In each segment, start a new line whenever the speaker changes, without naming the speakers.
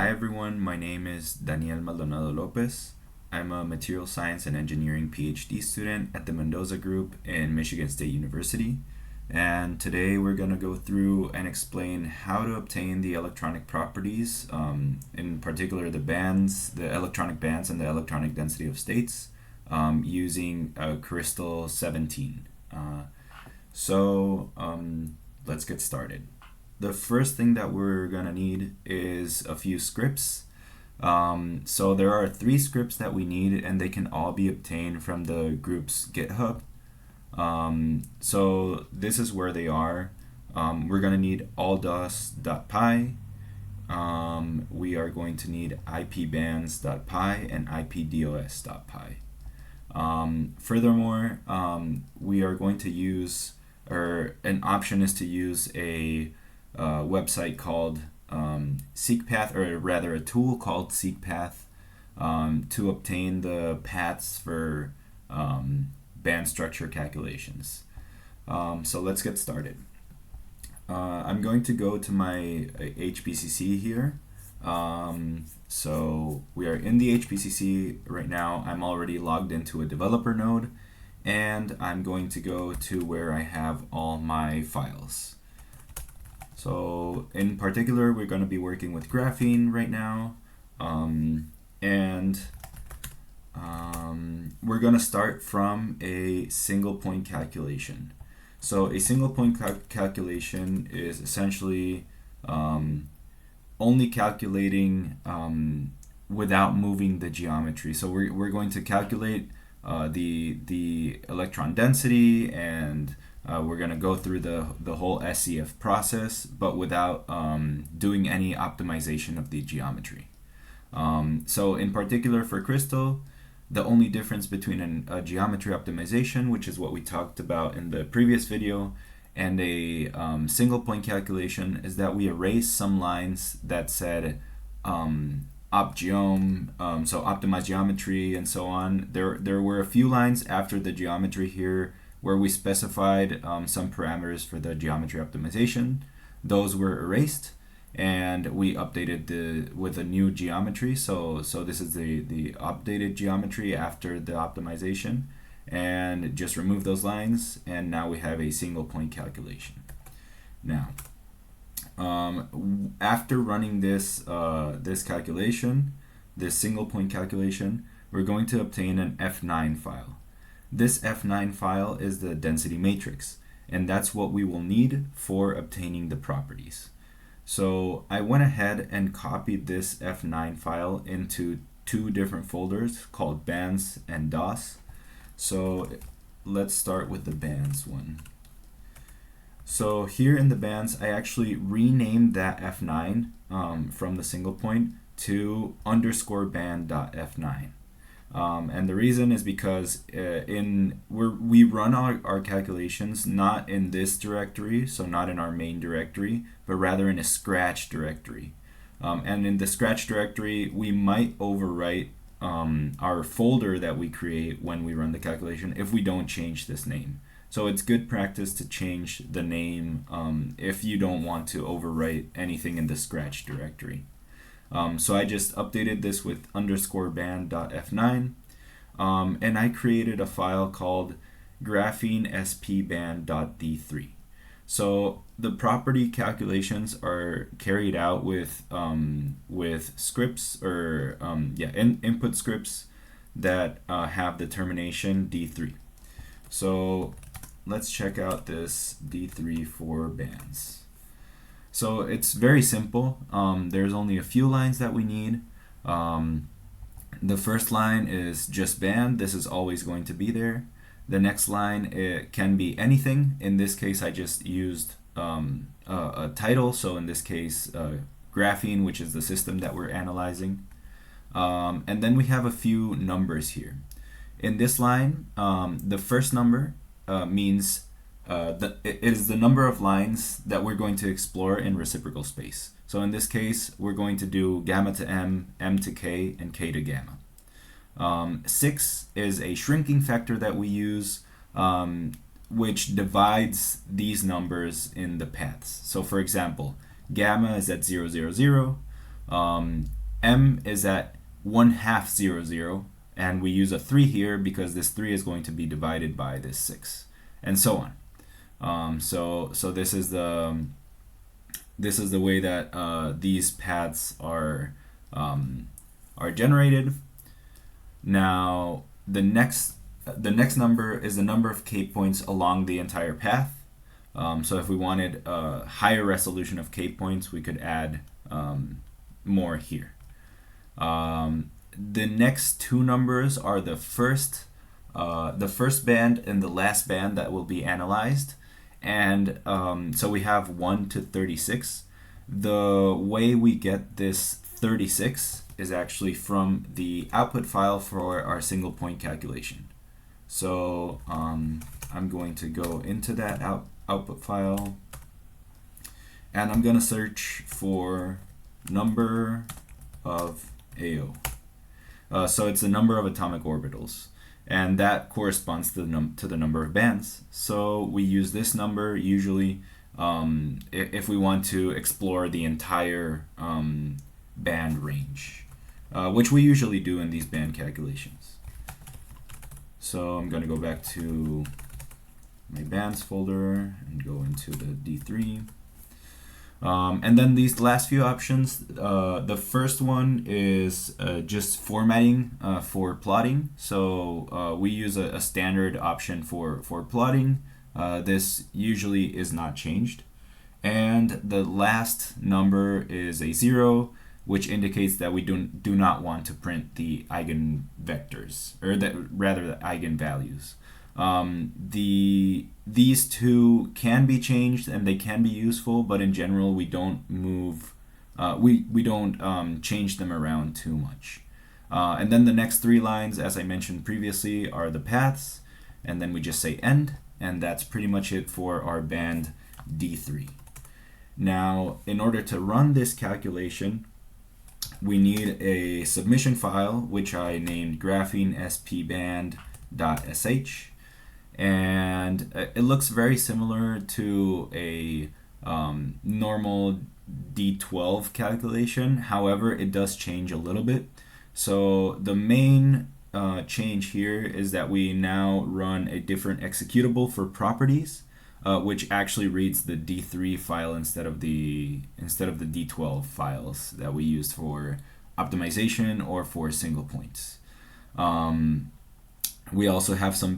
Hi everyone, my name is Daniel Maldonado Lopez. I'm a material science and engineering PhD student at the Mendoza Group in Michigan State University. And today we're going to go through and explain how to obtain the electronic properties, in particular the bands, the electronic bands and the electronic density of states, using crystal 17. Let's get started. The first thing that we're gonna need is a few scripts. So there are 3 scripts that we need, and they can all be obtained from the group's GitHub. So this is where they are. We're gonna need alldos.py. We are going to need ipbands.py and ipdos.py. Furthermore, we are going to use, or an option is to use a website called SeekPath, or rather a tool called SeekPath, to obtain the paths for band structure calculations. So let's get started. I'm going to go to my HPCC here. So we are in the HPCC right now. I'm already logged into a developer node, and I'm going to go to where I have all my files. So in particular, we're going to be working with graphene right now, we're going to start from a single point calculation. So a single point calculation is essentially only calculating without moving the geometry. So we're going to calculate the electron density, and we're going to go through the whole SCF process, but without doing any optimization of the geometry. So in particular for crystal, the only difference between a geometry optimization, which is what we talked about in the previous video, and a single point calculation is that we erase some lines that said opgeom, so optimize geometry and so on. There were a few lines after the geometry here where we specified some parameters for the geometry optimization. Those were erased, and we updated with a new geometry. So this is the updated geometry after the optimization, and just remove those lines, and now we have a single point calculation. Now, after running this calculation, this single point calculation, we're going to obtain an F9 file. This F9 file is the density matrix, and that's what we will need for obtaining the properties. So I went ahead and copied this F9 file into 2 different folders called bands and DOS. So let's start with the bands one. So here in the bands, I actually renamed that F9 from the single point to _band.f9. And the reason is because we run our calculations not in this directory, so not in our main directory, but rather in a scratch directory. And in the scratch directory, we might overwrite our folder that we create when we run the calculation if we don't change this name. So it's good practice to change the name if you don't want to overwrite anything in the scratch directory. So I just updated this with _band.f9, and I created a file called graphenespband.d3. So the property calculations are carried out with scripts, or input scripts that have the termination D3. So let's check out this D3 for bands. So it's very simple. There's only a few lines that we need. The first line is just band. This is always going to be there. The next line, it can be anything. In this case, I just used a title. So in this case, graphene, which is the system that we're analyzing. And then we have a few numbers here. In this line, the first number means it is the number of lines that we're going to explore in reciprocal space. So in this case, we're going to do gamma to m, m to k, and k to gamma. 6 is a shrinking factor that we use, which divides these numbers in the paths. So for example, gamma is at 0, 0, 0, M is at 1/2 0 0, and we use a 3 here because this 3 is going to be divided by this 6, and so on. So this is the way that these paths are generated. Now the next number is the number of cape points along the entire path. So if we wanted a higher resolution of cape points, we could add more here. The next two numbers are the first band and the last band that will be analyzed. And so we have 1 to 36. The way we get this 36 is actually from the output file for our single point calculation. So I'm going to go into that output file, and I'm going to search for number of AO. So it's the number of atomic orbitals, and that corresponds to the number of bands. So we use this number usually if we want to explore the entire band range, which we usually do in these band calculations. So I'm going to go back to my bands folder and go into the D3. And then these last few options, the first one is just formatting for plotting. So we use a standard option for plotting. This usually is not changed. And the last number is a 0, which indicates that we do not want to print the eigenvectors, or rather the eigenvalues. These two can be changed and they can be useful, but in general we don't change them around too much. And then the next 3 lines, as I mentioned previously, are the paths, and then we just say end, and that's pretty much it for our band D3. Now, in order to run this calculation, we need a submission file, which I named graphenespband.sh. And it looks very similar to a normal D12 calculation. However, it does change a little bit. So the main change here is that we now run a different executable for properties, which actually reads the D3 file instead of the D12 files that we used for optimization or for single points. We also have some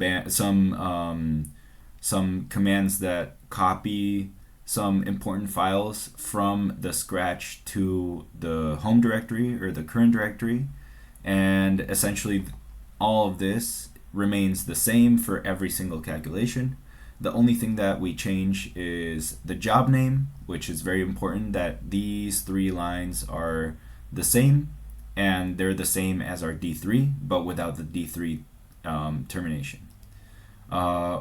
commands that copy some important files from the scratch to the home directory or the current directory, and essentially all of this remains the same for every single calculation. The only thing that we change is the job name, which is very important that these 3 lines are the same, and they're the same as our D3, but without the D3 termination.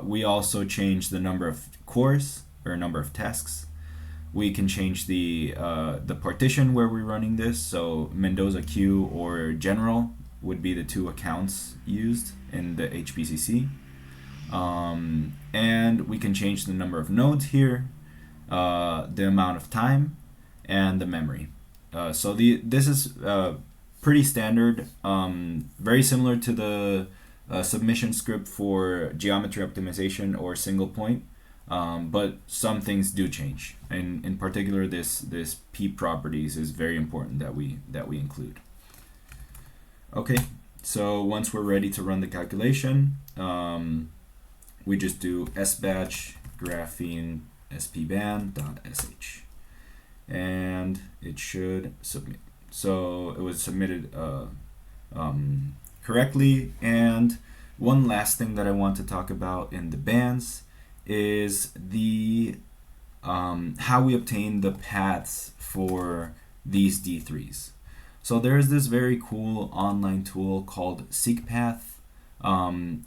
We also change the number of cores, or number of tasks. We can change the partition where we're running this, so Mendoza Q or General would be the 2 accounts used in the HPCC. And we can change the number of nodes here, the amount of time, and the memory. So this is pretty standard, very similar to the submission script for geometry optimization or single point, but some things do change. And in particular, this P properties is very important that we include. Okay, so once we're ready to run the calculation, we just do sbatch graphene spband.sh, and it should submit. So it was submitted correctly. And one last thing that I want to talk about in the bands is the how we obtain the paths for these D3s. So there's this very cool online tool called SeekPath,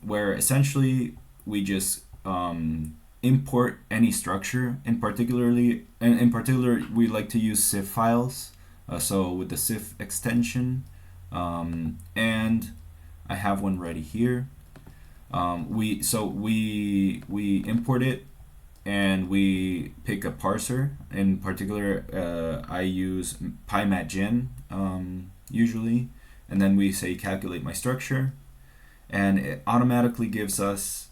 where essentially we just import any structure. In particular, we like to use CIF files. So with the CIF extension, and I have one ready here. We import it and we pick a parser. In particular, I use PyMatGen usually, and then we say calculate my structure, and it automatically gives us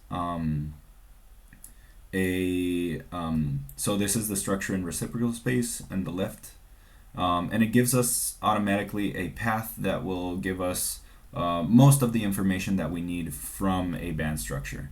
so this is the structure in reciprocal space on the left, and it gives us automatically a path that will give us most of the information that we need from a band structure.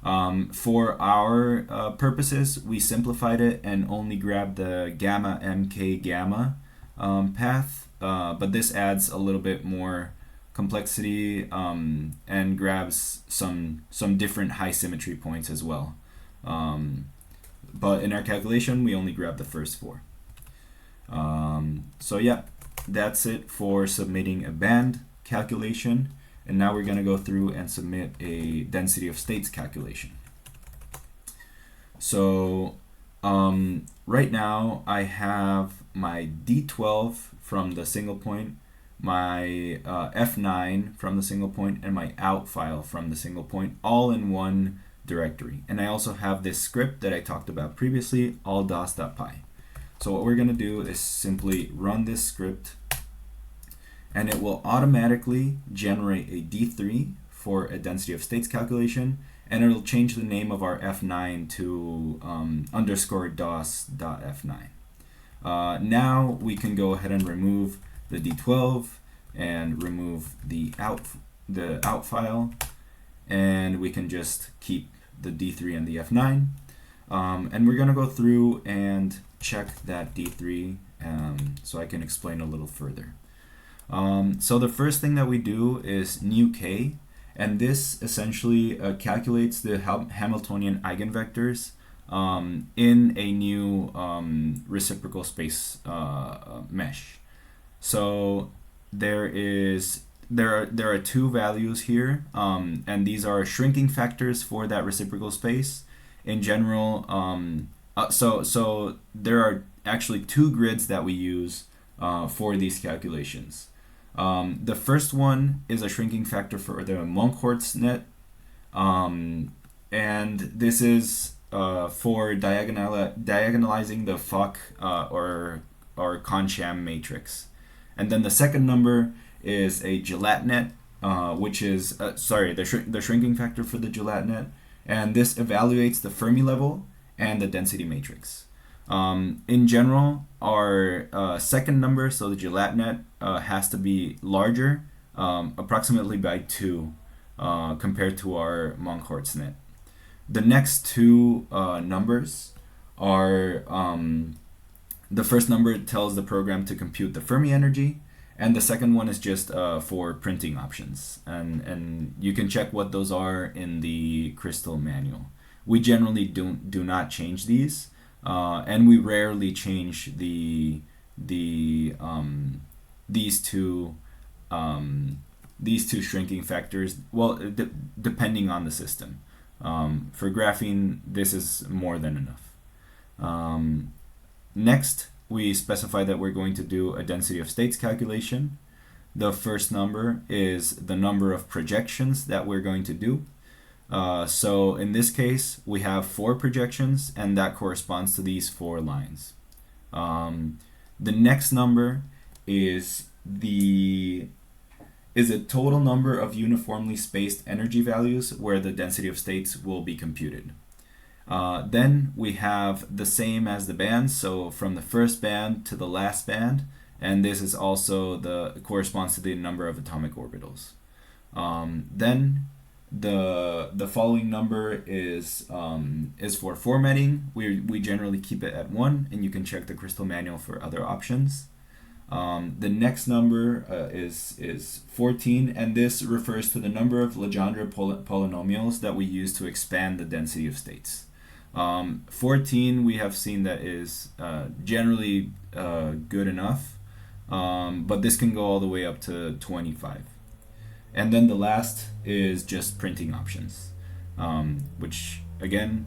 For our purposes, we simplified it and only grabbed the gamma MK gamma path, but this adds a little bit more complexity and grabs some different high symmetry points as well. But in our calculation, we only grab the first four. So yeah, that's it for submitting a band calculation. And now we're going to go through and submit a density of states calculation. So right now I have my D12 from the single point, my F9 from the single point, and my out file from the single point, all in one directory. And I also have this script that I talked about previously, all dos.py. So what we're going to do is simply run this script, and it will automatically generate a D3 for a density of states calculation, and it'll change the name of our F9 to underscore dos.f9. Now we can go ahead and remove the D12 and remove the out file, and we can just keep the D3 and the F9. And we're gonna go through and check that D3 so I can explain a little further. So the first thing that we do is new k, and this essentially calculates the Hamiltonian eigenvectors in a new reciprocal space mesh. So there are two values here, and these are shrinking factors for that reciprocal space. In general, so there are actually two grids that we use for these calculations. The first one is a shrinking factor for the Monkhorst net, and this is for diagonalizing the Fock or Concham matrix. And then the second number is a Gillette net, which is the shrinking factor for the Gillette net, and this evaluates the Fermi level and the density matrix. In general, our second number, so the Gillette net, has to be larger, approximately by 2, compared to our Monkhorst net. The next two numbers are the first number tells the program to compute the Fermi energy, and the second one is just for printing options. And you can check what those are in the Crystal manual. We generally do not change these. And we rarely change these two shrinking factors. Well, depending on the system. For graphene, this is more than enough. Next, we specify that we're going to do a density of states calculation. The first number is the number of projections that we're going to do. So in this case, we have 4 projections, and that corresponds to these 4 lines. The next number is a total number of uniformly spaced energy values where the density of states will be computed. Then we have the same as the bands, so from the first band to the last band, and this is also corresponds to the number of atomic orbitals. Then the following number is for formatting. We generally keep it at 1, and you can check the Crystal manual for other options. The next number is 14, and this refers to the number of Legendre polynomials that we use to expand the density of states. 14 we have seen that is generally good enough, but this can go all the way up to 25. And then the last is just printing options, which again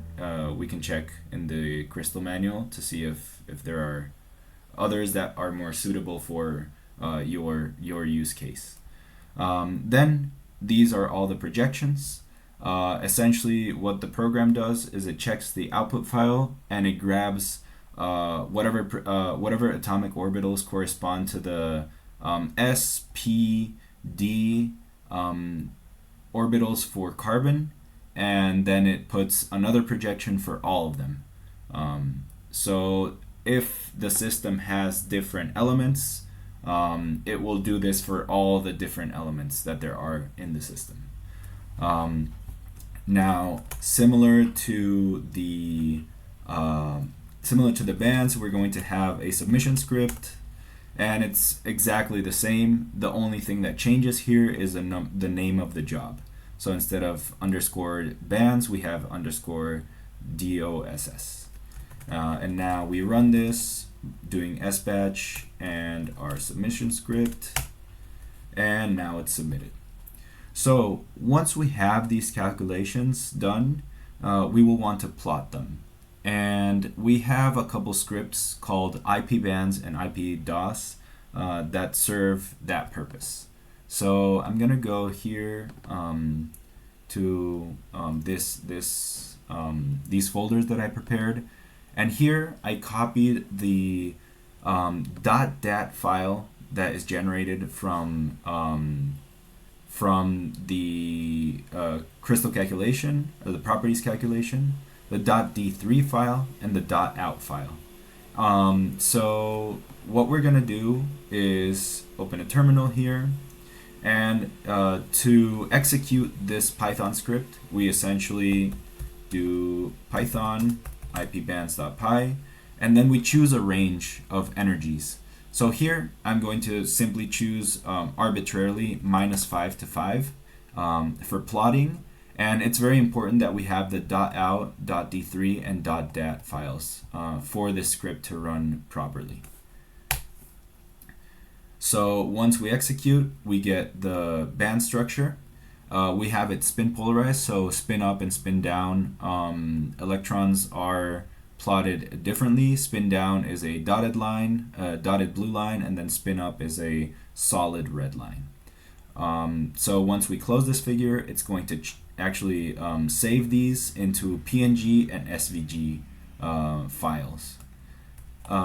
we can check in the Crystal manual to see if there are others that are more suitable for your use case. Then these are all the projections. Essentially, what the program does is it checks the output file and it grabs whatever atomic orbitals correspond to the s, p, d orbitals for carbon, and then it puts another projection for all of them. So if the system has different elements, it will do this for all the different elements that there are in the system. Now, similar to the bands, we're going to have a submission script, and it's exactly the same. The only thing that changes here is the name of the job. So instead of underscore bands, we have underscore DOSS. And now we run this, doing sbatch and our submission script, and now it's submitted. So once we have these calculations done, we will want to plot them. And we have a couple scripts called ipbands and ipdos that serve that purpose. So I'm gonna go here to these folders that I prepared, and here I copied the .dat file that is generated from the crystal calculation, or the properties calculation, the .d3 file, and the .out file. So what we're gonna do is open a terminal here, and to execute this Python script, we essentially do Python ipbands.py, and then we choose a range of energies. So here I'm going to simply choose arbitrarily -5 to 5 for plotting, and it's very important that we have the .out, .d3, and .dat files for this script to run properly. So once we execute, we get the band structure. We have it spin polarized, so spin up and spin down electrons are plotted differently. Spin down is a dotted line, a dotted blue line, and then spin up is a solid red line. So once we close this figure, it's going to actually save these into PNG and SVG files.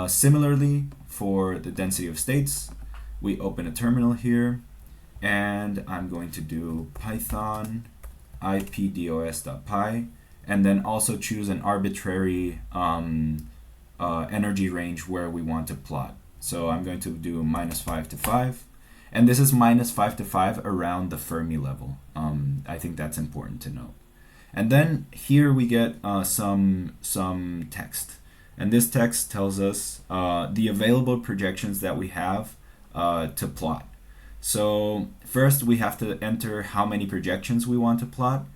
Similarly, for the density of states, we open a terminal here, and I'm going to do Python ipdos.py, and then also choose an arbitrary energy range where we want to plot. So I'm going to do -5 to 5, and this is -5 to 5 around the Fermi level. I think that's important to note. And then here we get some text, and this text tells us the available projections that we have to plot. So first we have to enter how many projections we want to plot.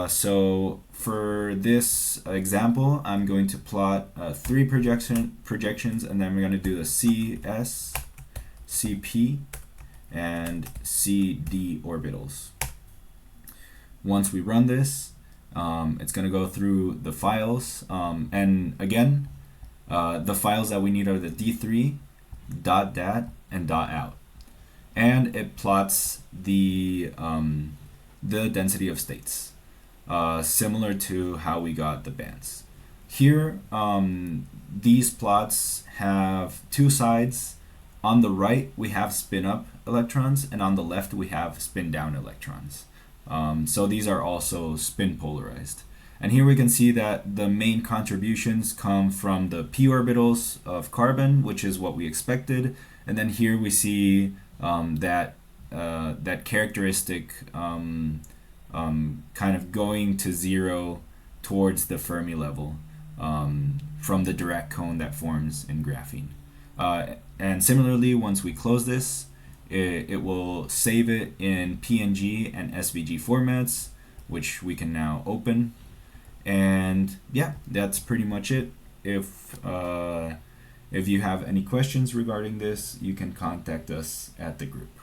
So for this example, I'm going to plot 3 projections, and then we're going to do the CS, CP, and CD orbitals. Once we run this, it's going to go through the files, and again, the files that we need are the D3, .dat, and .out. And it plots the density of states, similar to how we got the bands. Here, these plots have 2 sides. On the right, we have spin up electrons, and on the left, we have spin down electrons. So these are also spin polarized. And here we can see that the main contributions come from the p orbitals of carbon, which is what we expected. And then here we see that characteristic kind of going to 0 towards the Fermi level from the Dirac cone that forms in graphene. And similarly, once we close this, it will save it in PNG and SVG formats, which we can now open. And yeah, that's pretty much it. If you have any questions regarding this, you can contact us at the group.